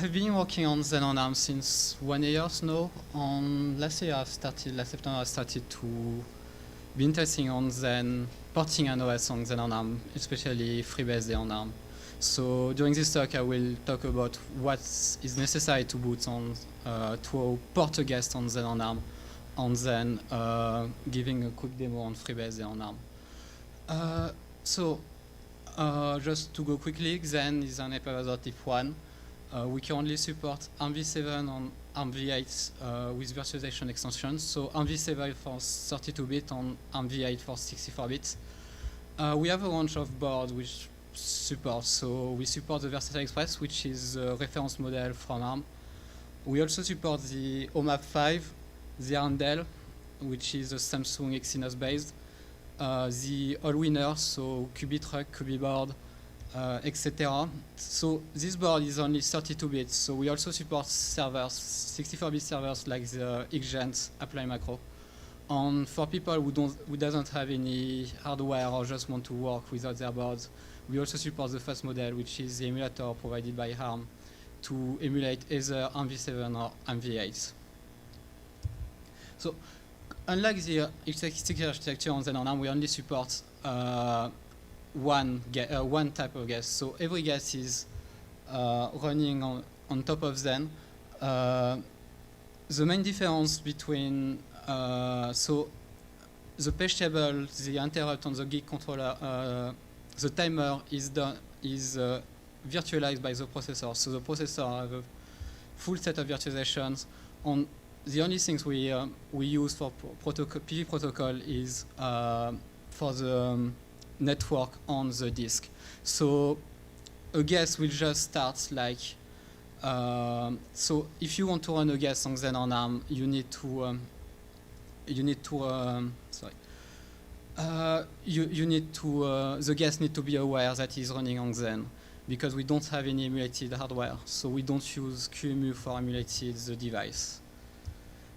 I've been working on Xen ARM since 1 year now. Last year, last September, I started to be interested on Xen, porting an OS on Xen ARM, especially FreeBSD on ARM. So during this talk, I will talk about what is necessary to boot on, to port a guest on Xen ARM, and then giving a quick demo on FreeBSD on ARM. Just to go quickly, Xen is an hypervisor type 1. We currently support ARMv7 and ARMv8 with virtualization extensions. So ARMv7 for 32-bit and ARMv8 for 64-bit. We have a range of boards which support. So we support the Versatile Express, which is a reference model from ARM. We also support the ARMv5, the Arndale, which is a Samsung Exynos based, the all-winner, so Cubieboard, etc. So this board is only 32 bits, so we also support servers, 64-bit servers like the Xen Apply macro. And for people who doesn't have any hardware or just want to work without their boards, we also support the first model, which is the emulator provided by ARM to emulate either ARMv7 or ARMv8. So unlike the x86 architecture on Xen ARM, we only support one type of guest. So every guest is running on top of Xen. The main difference between so the page table, the interrupt on the gig controller, the timer is virtualized by the processor. So the processor has a full set of virtualizations. On the only things we use for PV protocol is for the network on the disk. So a guest will just start like so if you want to run a guest on Xen ARM, the guest need to be aware that he's running on Xen, because we don't have any emulated hardware, so we don't use QEMU for emulated the device.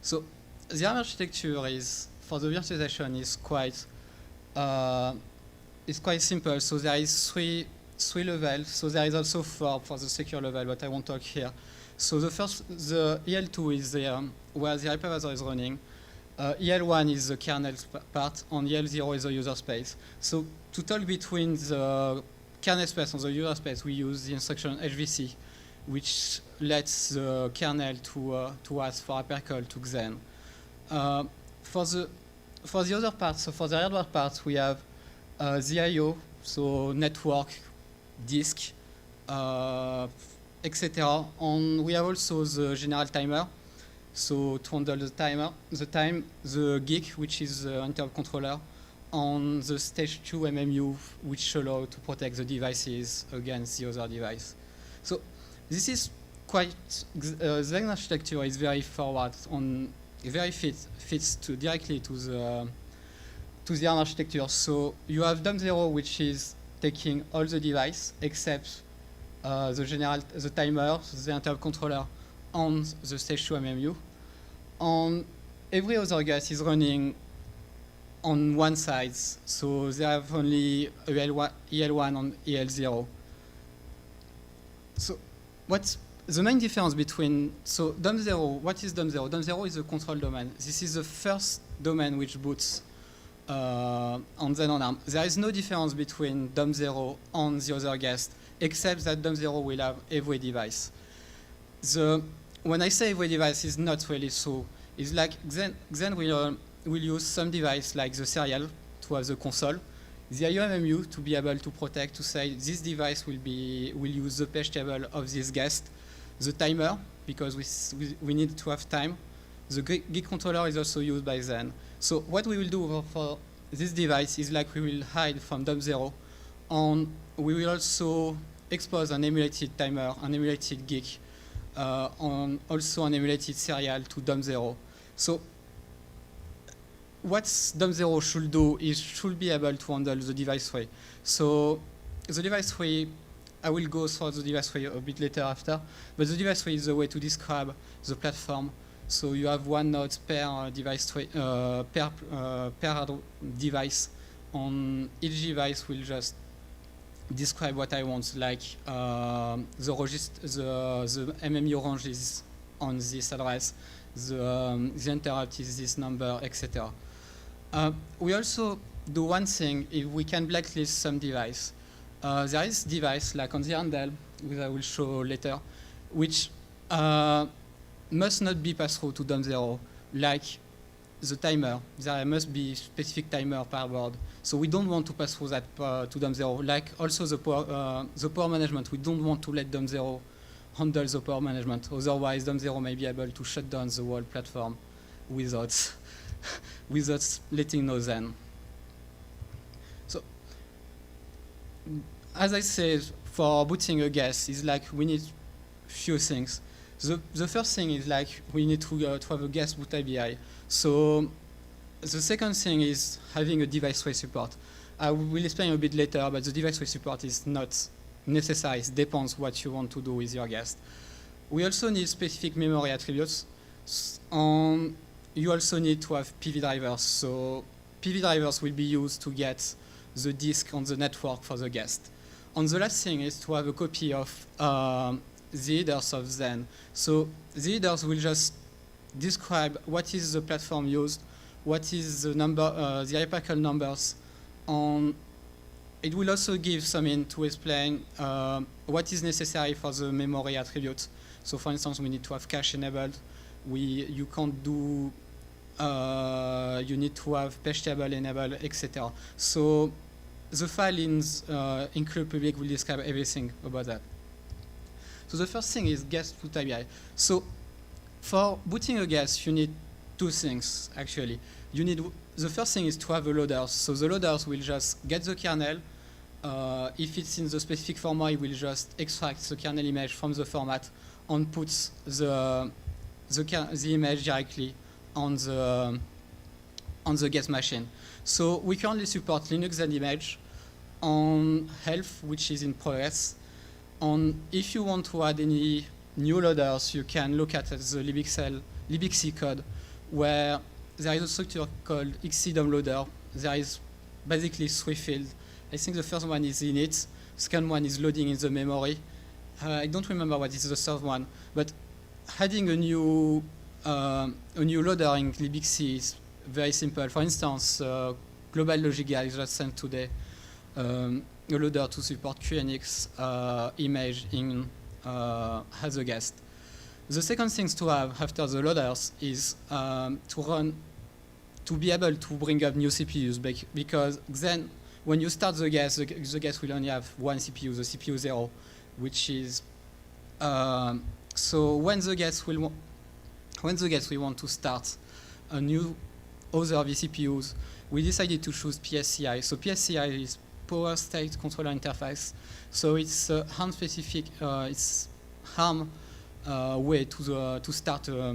So the ARM architecture is, for the virtualization, is quite simple. So there is three levels. So there is also four for the secure level, but I won't talk here. So the EL2 is where the hypervisor is running. EL1 is the kernel part, and EL0 is the user space. So to talk between the kernel space and the user space, we use the instruction HVC, which lets the kernel to ask for hypercall to Xen. For the other parts, so for the hardware parts, we have the I/O, so network, disk, etc. And we have also the general timer, so to handle the time, the gig, which is the interrupt controller, and the stage 2 MMU, which allow to protect the devices against the other device. So this is quite, Xen architecture is very forward, on very fits directly to the ARM architecture. So you have DOM0, which is taking all the device except the timer, the interrupt controller, and the stage 2 MMU. And every other guest is running on one side, so they have only EL1 and EL0. So what's the main difference between, so DOM0, what is DOM0? DOM0 is a control domain. This is the first domain which boots on Xen ARM. There is no difference between DOM0 and the other guest, except that DOM0 will have every device. When I say every device, it's not really so. It's like Xen will use some device like the serial to have the console, the IOMMU to be able to protect, to say this device will use the page table of this guest, the timer, because we need to have time. The gig controller is also used by Xen. So what we will do for this device is like we will hide from DOM0, and we will also expose an emulated timer, an emulated gig, and also an emulated serial to DOM0. So what DOM0 should do is should be able to handle the device tree. So the device tree, I will go through the device tree a bit later after, but the device tree is a way to describe the platform. So you have one node per device tree, per device. On each device will just describe what I want, like the MMU range is on this address, the interrupt is this number, etc. We also do one thing if we can blacklist some device. There is device like on the Arndale, which I will show later, which must not be passed through to DOM0, like the timer. There must be specific timer per board. So we don't want to pass through that to DOM0. Like also the power management, we don't want to let DOM0 handle the power management. Otherwise, DOM0 may be able to shut down the whole platform without, without letting know then. So, as I said, for booting a guest, it's like we need few things. The first thing is like we need to have a guest boot ABI. So the second thing is having a device tray support. I will explain a bit later, but the device tray support is not necessary. It depends what you want to do with your guest. We also need specific memory attributes. You also need to have PV drivers. So PV drivers will be used to get the disk on the network for the guest. And the last thing is to have a copy of the headers of Xen. So the headers will just describe what is the platform used, what is the number, the hypercle numbers, and it will also give some hint to explain what is necessary for the memory attribute. So for instance, we need to have cache enabled. You can't do, you need to have page table enabled, etc. So the file in include public will describe everything about that. So the first thing is guest boot ABI. So for booting a guest, you need two things actually. You need, the first thing is to have a loaders. So the loaders will just get the kernel. If it's in the specific format, it will just extract the kernel image from the format and put the image directly on the guest machine. So we currently support Linux and image on health, which is in progress. And if you want to add any new loaders, you can look at the libxc code, where there is a structure called xc-dom loader. There is basically three fields. I think the first one is init, second one is loading in the memory. I don't remember what is the third one, but adding a new loader in libxc is very simple. For instance, Global Logic guys just sent today a loader to support QNX image in as a guest. The second thing to have after the loaders is to be able to bring up new CPUs, because then when you start the guest will only have one CPU, the CPU 0, which is so when the guest will want to start a new other vCPUs, we decided to choose PSCI. So PSCI is Power State Controller Interface. So it's ARM specific. It's ARM way to start a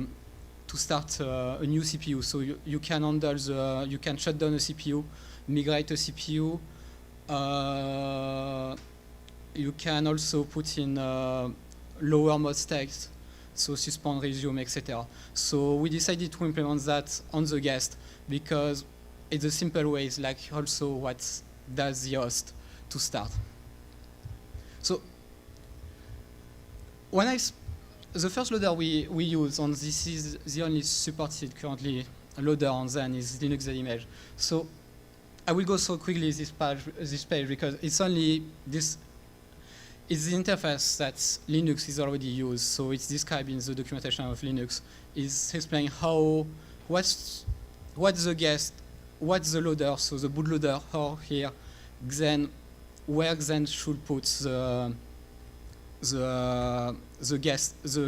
new CPU. So you can handle you can shut down a CPU, migrate a CPU. You can also put in lower mode states, so suspend, resume, etc. So we decided to implement that on the guest because it's a simple way. It's like also what does the host to start. So the first loader we use, and this is the only supported currently loader on Xen, is Linux image. So I will go so quickly this page because it's only this. It's the interface that Linux is already used. So it's described in the documentation of Linux. It's explaining what's the guest, what's the loader, so the bootloader, or here Xen, where Xen should put the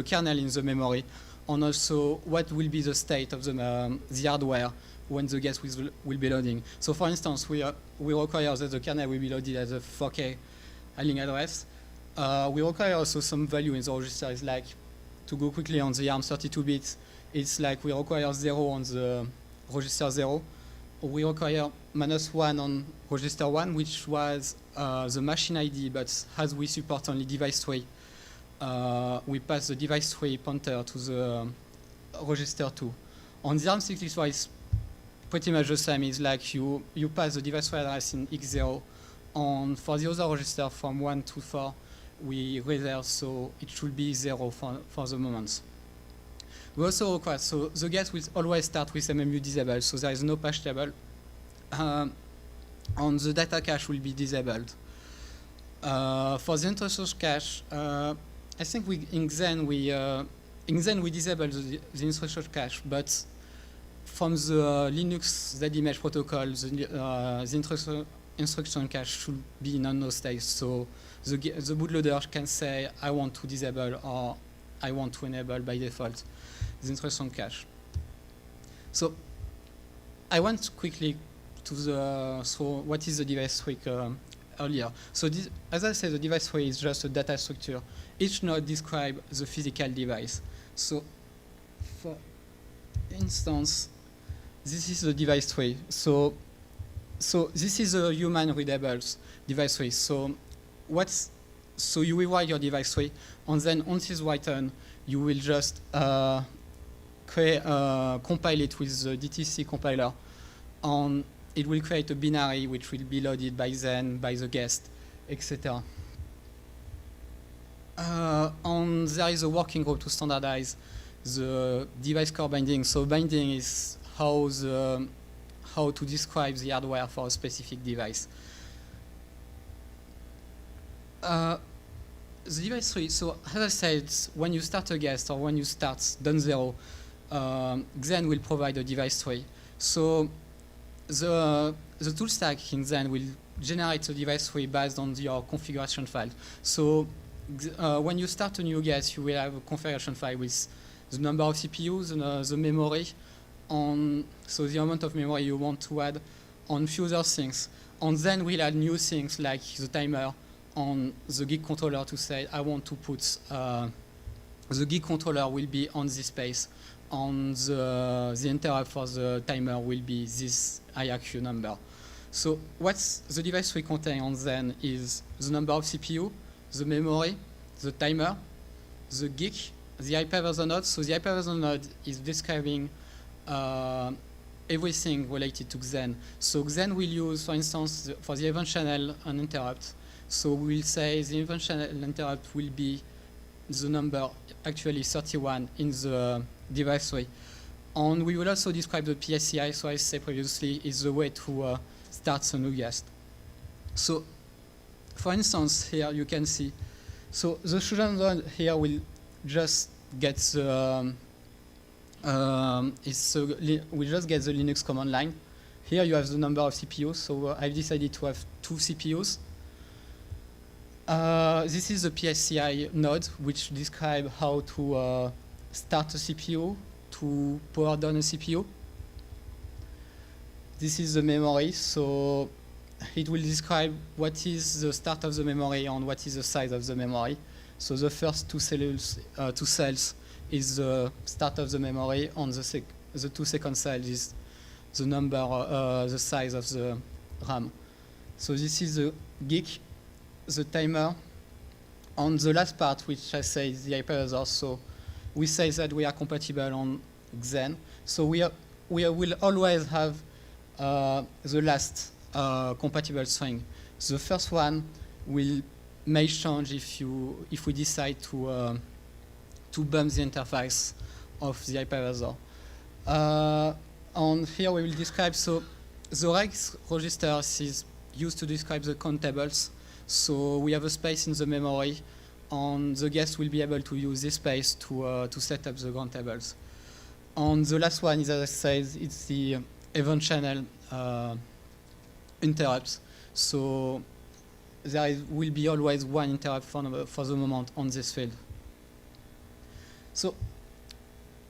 kernel in the memory, and also what will be the state of the hardware when the guest will be loading. So for instance, we require that the kernel will be loaded as a 4K handling address. We require also some value in the register. It's like, to go quickly on the ARM 32-bit, it's like we require 0 on the register 0. We require -1 on register 1, which was the machine ID, but as we support only device tray, we pass the device tray pointer to the register 2. On the ARM64, it's pretty much the same. It's like you pass the device tray address in X0, And for the other register from 1 to 4, we reserve, so it should be 0 for the moment. We also require, so the guest will always start with MMU disabled, so there is no patch table. And the data cache will be disabled. For the instruction cache, I think in Xen we disable the instruction cache, but from the Linux ZImage protocol, the instruction cache should be in unknown state. So the bootloader can say, I want to disable or I want to enable by default the instruction cache. So I went quickly to what is the device tree earlier. So this, as I said, the device tree is just a data structure. Each node describes the physical device. So for instance, this is the device tree. So this is a human readable device tree. So you will write your device tree, and then once it's written, you will just compile it with the DTC compiler, and it will create a binary which will be loaded by Xen, by the guest, etc. And there is a working group to standardize the device core binding. So binding is how to describe the hardware for a specific device. The device tree, so as I said, when you start a guest or when you start .0, Xen will provide a device tree. So the tool stack in Xen will generate a device tree based on your configuration file. So when you start a new guest, you will have a configuration file with the number of CPUs, the memory, so the amount of memory you want to add, on few other things. And then we'll add new things like the timer on the gig controller to say, I want to put, the gig controller will be on this space, and the interrupt for the timer will be this IRQ number. So what the device tree contains on Xen is the number of CPU, the memory, the timer, the gig, the hypervisor node. So the hypervisor node is describing everything related to Xen. So Xen will use, for instance, for the event channel an interrupt. So we'll say the event channel interrupt will be the number, actually 31 in the device tree. And we will also describe the PSCI, so I said previously, is the way to start a new guest. So for instance, here you can see, so the children node here will just get the we just get the Linux command line. Here you have the number of CPUs, so I've decided to have 2 CPUs. This is the PSCI node, which describes how to start a CPU, to power down a CPU. This is the memory, so it will describe what is the start of the memory and what is the size of the memory. So the first two cells is the start of the memory, and the 2 second cells is the number, the size of the RAM. So this is the gig, the timer, and the last part, which I say is the hypervisor. So we say that we are compatible on Xen. So we will always have the last compatible string. The first one may change if we decide to bump the interface of the hypervisor. And here we will describe, so the rex register is used to describe the count tables. So we have a space in the memory, and the guest will be able to use this space to set up the count tables. And the last one is, as I said, it's the event channel interrupts. So there will be always one interrupt for the moment on this field. So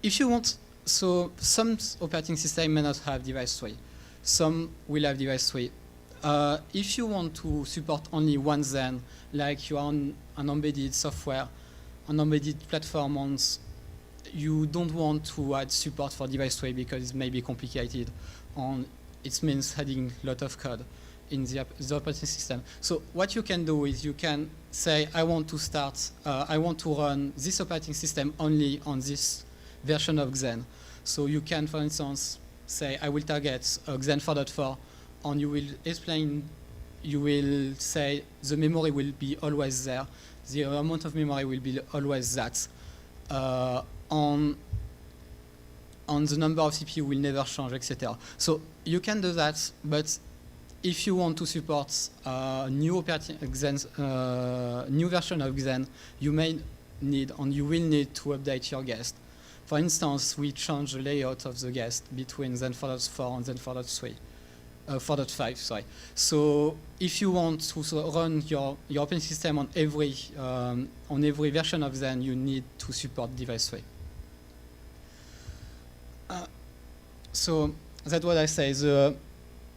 if you want, so some operating system may not have device tree. Some will have device tree. If you want to support only one Xen, like you are on an embedded software, an embedded platform, and you don't want to add support for device tree because it may be complicated, and it means adding a lot of code in the operating system. So what you can do is you can say, I want to run this operating system only on this version of Xen. So you can, for instance, say, I will target Xen 4.4, and you will explain you will say the memory will be always there. The amount of memory will be always that. On the number of CPU will never change, etc. So you can do that, but if you want to support new version of Xen, you may need and you will need to update your guest. For instance, we change the layout of the guest between Xen 4.4 and Xen 4.5. Sorry. So if you want to run your operating system on every version of Xen, you need to support device 3. So that's what I say. The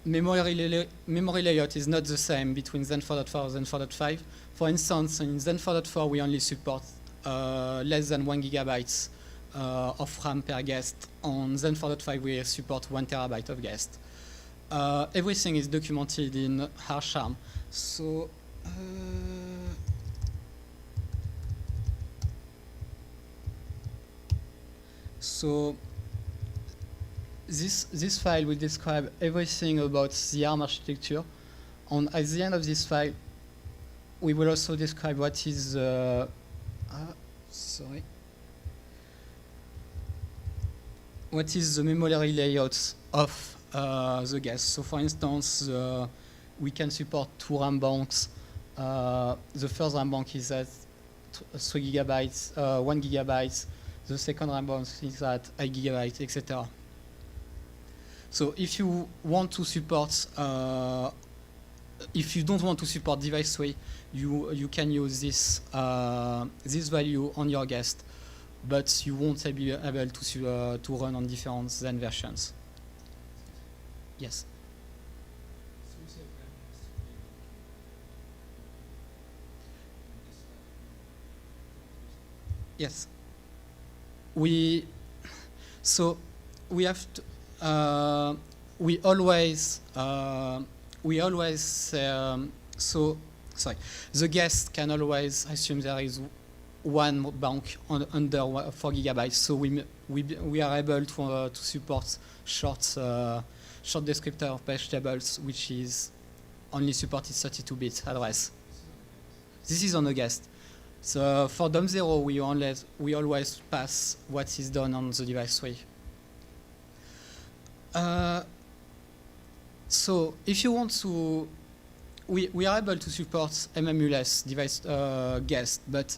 memory layout is not the same between Xen 4.4 and Xen 4.5. For instance, in Xen 4.4 we only support less than 1 GB of RAM per guest. On Xen 4.5 we support 1 TB of guest. Everything is documented in ARM. So this file will describe everything about the ARM architecture. And at the end of this file, we will also describe what is what is the memory layout of the guest. So for instance, we can support 2 RAM banks. The first RAM bank is at 3 GB, 1 GB. The second RAM bank is at 8 GB, etc. So if you want to support, if you don't want to support device 3, you can use this value on your guest, but you won't be able to run on different Xen versions. Yes. Yes. We have to. We always sorry. The guest can always assume there is one bank under 4 GB. So we are able to support short descriptor page tables, which is only supported 32-bit address. This is on the guest. So for DOM0, we always pass what is done on the device 3. So if you want to, we are able to support MMU-less device guest, but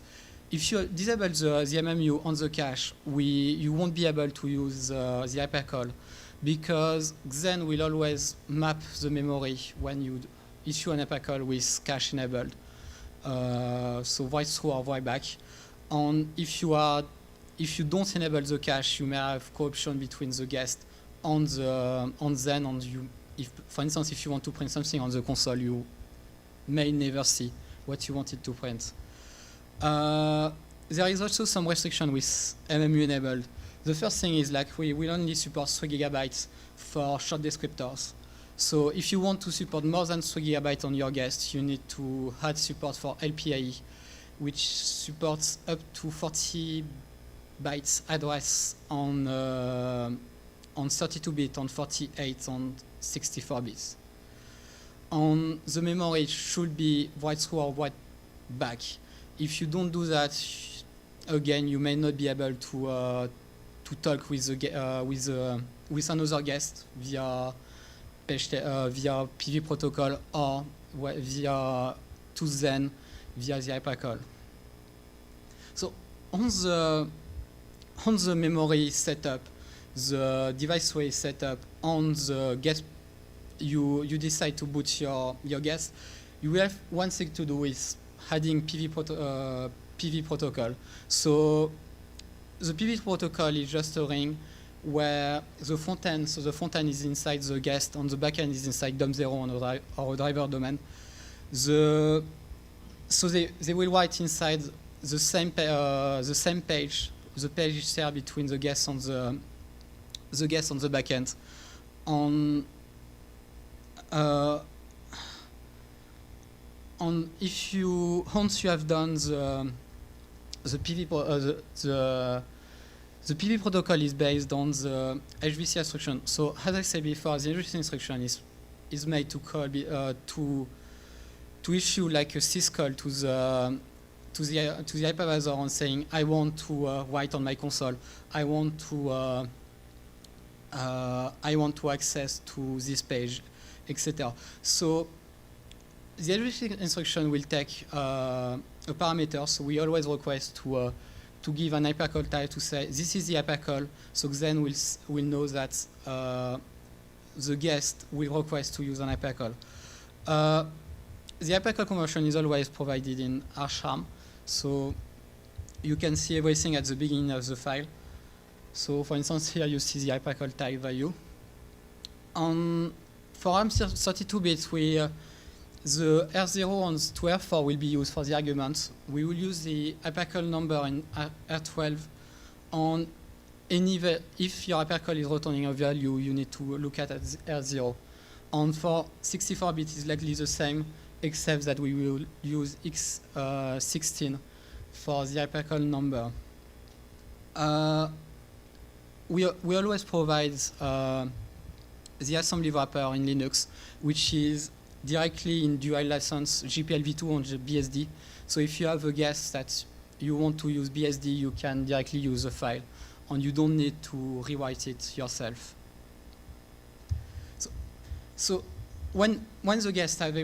if you disable the MMU on the cache, you won't be able to use the hypercall, because Xen will always map the memory when you issue an hypercall with cache enabled. So write through or write back. And if you don't enable the cache, you may have corruption between the guest on Xen, and for instance, if you want to print something on the console, you may never see what you wanted to print. There is also some restriction with MMU enabled. The first thing is we will only support 3 GB for short descriptors. So if you want to support more than 3 GB on your guest, you need to add support for LPAE, which supports up to 40 bytes address on 32-bit, on 48, on 64 bits. On the memory, it should be write through or write back. If you don't do that, again, you may not be able to talk with another guest via PV protocol or via to Xen via the hypercall. So on the memory setup, the device tray setup, on the guest, you decide to boot your guest. You have one thing to do with adding PV protocol. So the PV protocol is just a ring where the front end, so the front end is inside the guest, and the back end is inside DOM0 or a driver domain. So they will write inside the same page. The page is shared between the guest and the guest on the back end. On once you have done the PV protocol is based on the HVC instruction. So as I said before, the HVC instruction is made to call to issue like a syscall to the hypervisor on saying I want to write on my console, I want to access to this page, etc. So the HBC instruction will take a parameter. So we always request to give an hypercall type to say this is the hypercall. So Xen will know that the guest will request to use an hypercall. The hypercall conversion is always provided in ARM. So you can see everything at the beginning of the file. So for instance, here you see the hypercall type value. For ARM32-bit, the R0 and to R4 will be used for the arguments. We will use the hypercall number in R12 on if your hypercall is returning a value, you need to look at R0. And for 64-bit, it's likely the same, except that we will use X16 for the hypercall number. We always provide the assembly wrapper in Linux, which is directly in dual license GPLv2 and BSD. So if you have a guess that you want to use BSD, you can directly use the file, and you don't need to rewrite it yourself. So when the guest have to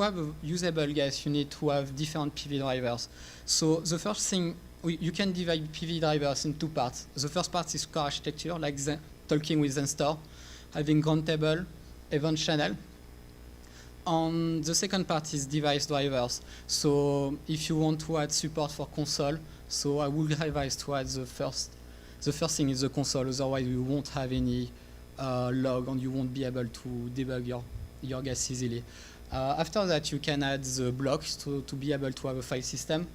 have a usable guest, you need to have different PV drivers. So the first thing, you can divide PV drivers in two parts. The first part is core architecture, like talking with XenStore, having ground table, event channel. And the second part is device drivers. So if you want to add support for console, so I will advise to add the first thing is the console, otherwise you won't have any log and you won't be able to debug your guest easily. After that, you can add the blocks to be able to have a file system.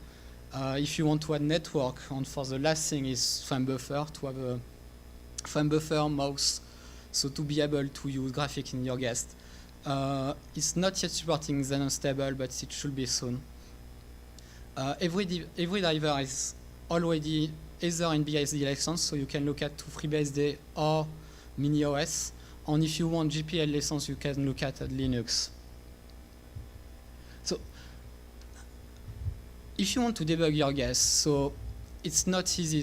If you want to add network, and for the last thing is frame buffer, to have a frame buffer mouse, so to be able to use graphics in your guest. It's not yet supporting Xen Unstable, but it should be soon. Every driver is already either in BSD license, so you can look at FreeBSD or MiniOS. And if you want GPL license, you can look at Linux. So if you want to debug your guest, so it's not easy.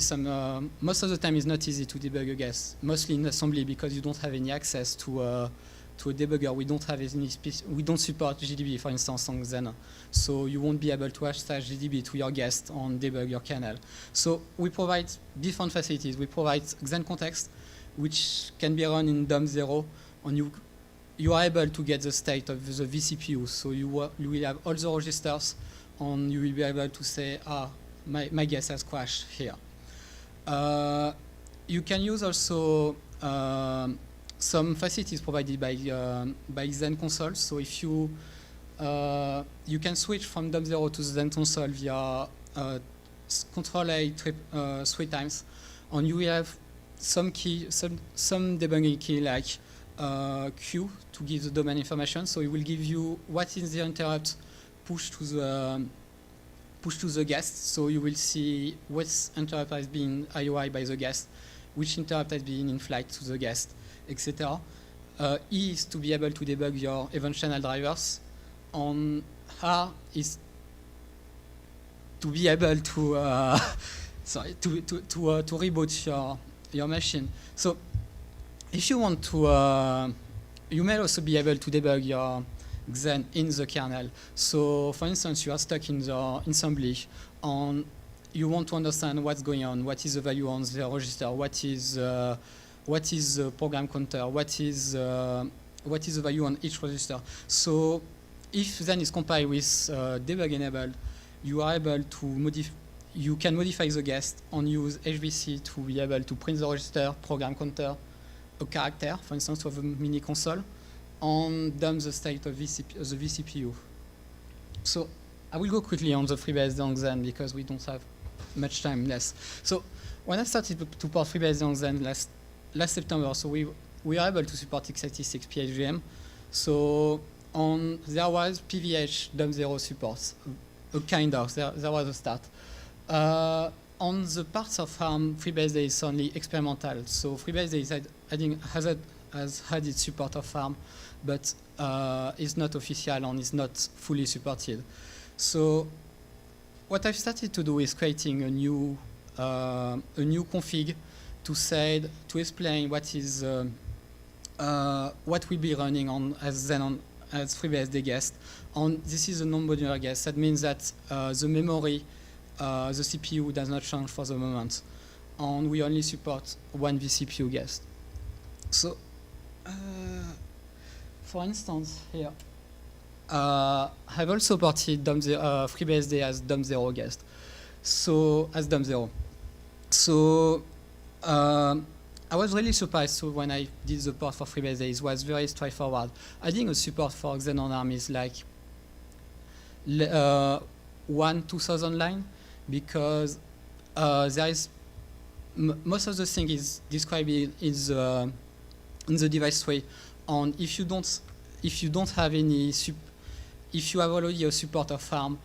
Most of the time, it's not easy to debug a guest, mostly in assembly because you don't have any access to a debugger. We don't support GDB, for instance, on Xen. So you won't be able to attach GDB to your guest and debug your kernel. So we provide different facilities. We provide Xen context, which can be run in DOM0, and you are able to get the state of the vCPU. So you will have all the registers, and you will be able to say, my guest has crashed here. You can use also some facilities provided by Xen console. So if you can switch from DOM0 to Xen console via Control-A 3 times, and you will have some debugging key like Q to give the domain information. So it will give you what is the interrupt push to the guest. So you will see what interrupt has been IOI by the guest, which interrupt has been in flight to the guest, etc. E is to be able to debug your event channel drivers. On R is to be able to to reboot your machine. So if you want to, you may also be able to debug your Xen in the kernel. So for instance, you are stuck in the assembly and you want to understand what's going on, what is the value on the register, what is the program counter, what is the value on each register. So if Xen is compiled with debug enabled, you are able to you can modify the guest and use HBC to be able to print the register, program counter, a character, for instance, to have a mini console, and dump the state of the vCPU. So I will go quickly on the FreeBSD on Xen because we don't have much time left. So when I started to support FreeBSD on Xen last September, so we were able to support x86 PHVM. So there was PVH DOM0 support, there was a start. On the parts of ARM, FreeBSD is only experimental. So FreeBSD has had its support of ARM, but is not official and is not fully supported. So what I've started to do is creating a new config to explain what is what will be running on as FreeBSD guest. And this is a non-modular guest. That means that the memory, the CPU does not change for the moment, and we only support one vCPU guest. So, for instance, here, I've also ported FreeBSD as DOM0 guest. So, as DOM0. So, I was really surprised when I did the port for FreeBSD. It was very straightforward. Adding a support for Xen ARM is like 1,000 line, because there is most of the thing is described in the device tree, and if you don't have any if you have already a support of ARM,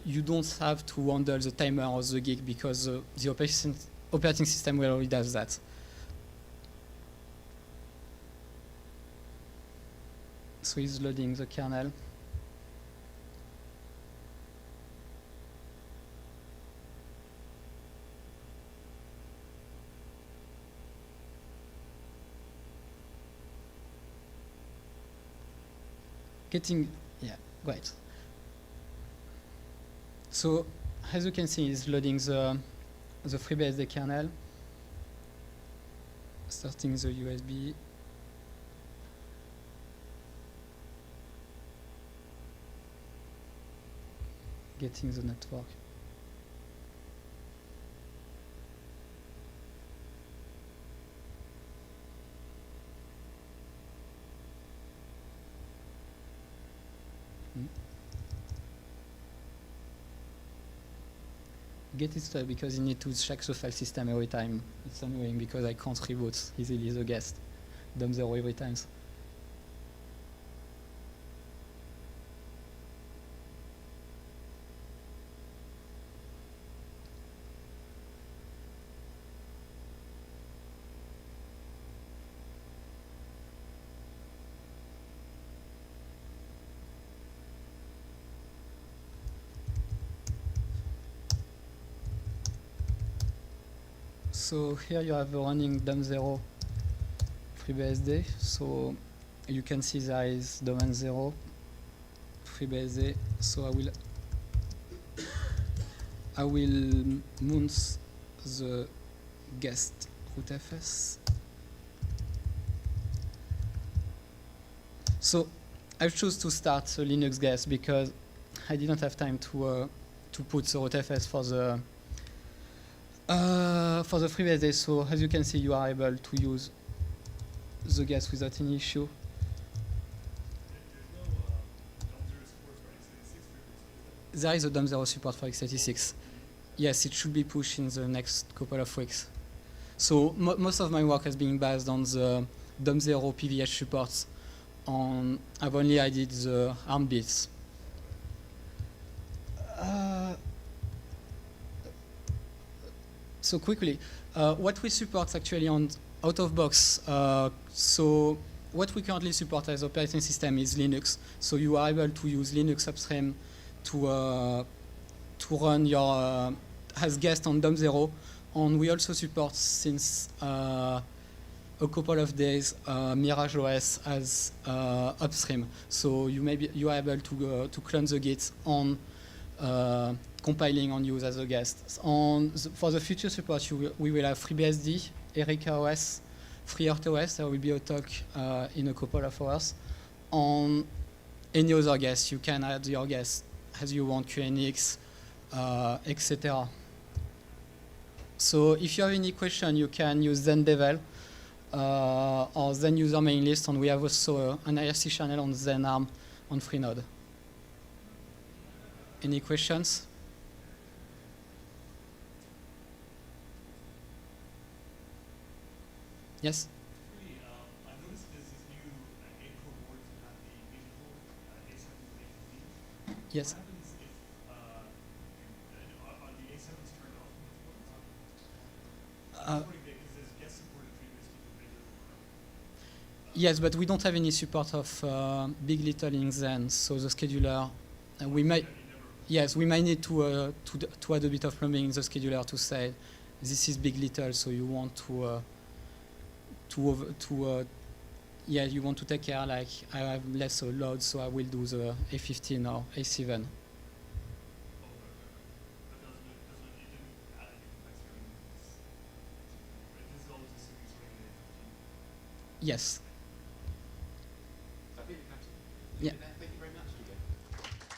you don't have to handle the timer or the gig, because the operating system already does that. So it's loading the kernel. Yeah, great. So as you can see, it's loading the FreeBSD kernel, starting the USB. Getting the network. Get it started, because you need to check the file system every time. It's annoying because I can't reboot easily the guest. DOM0 every time. So here you have running DOM0 FreeBSD. So you can see there is domain 0 FreeBSD. So I will mount the guest rootfs. So I chose to start a Linux guest because I didn't have time to put the rootfs for the FreeBSD. So as you can see, you are able to use the guest without any issue. There is a DOM0 support for x86. Yes, it should be pushed in the next couple of weeks. So most of my work has been based on the DOM0 PVH supports. I've only added the ARM bits. So quickly, what we support actually on out of box. So what we currently support as operating system is Linux. So you are able to use Linux upstream to run your as guest on DOM0, and we also support since a couple of days Mirage OS as upstream. So you are able to clone the Git on compiling and use as a guest. For the future support, we will have FreeBSD, Erika OS, FreeRTOS. There will be a talk in a couple of hours. On any other guest, you can add your guest as you want, QNX, etc. So if you have any question, you can use Xen Devel or Xen user main list, and we have also an IRC channel on Xen ARM on Freenode. Any questions? Yes? I noticed there's this new 8-core board to have the digital A7 and A7. Yes. What happens if are the A7s turned off from this board? Because there's guest supported FreeBSD for regular. Yes, but we don't have any support of big little in Xen, so the scheduler we may. Yes, we might need to add a bit of plumbing in the scheduler to say this is big little, so you want you want to take care, like I have less load, so I will do the A15 or A7. Yes. So I think we have to Yeah. Thank you very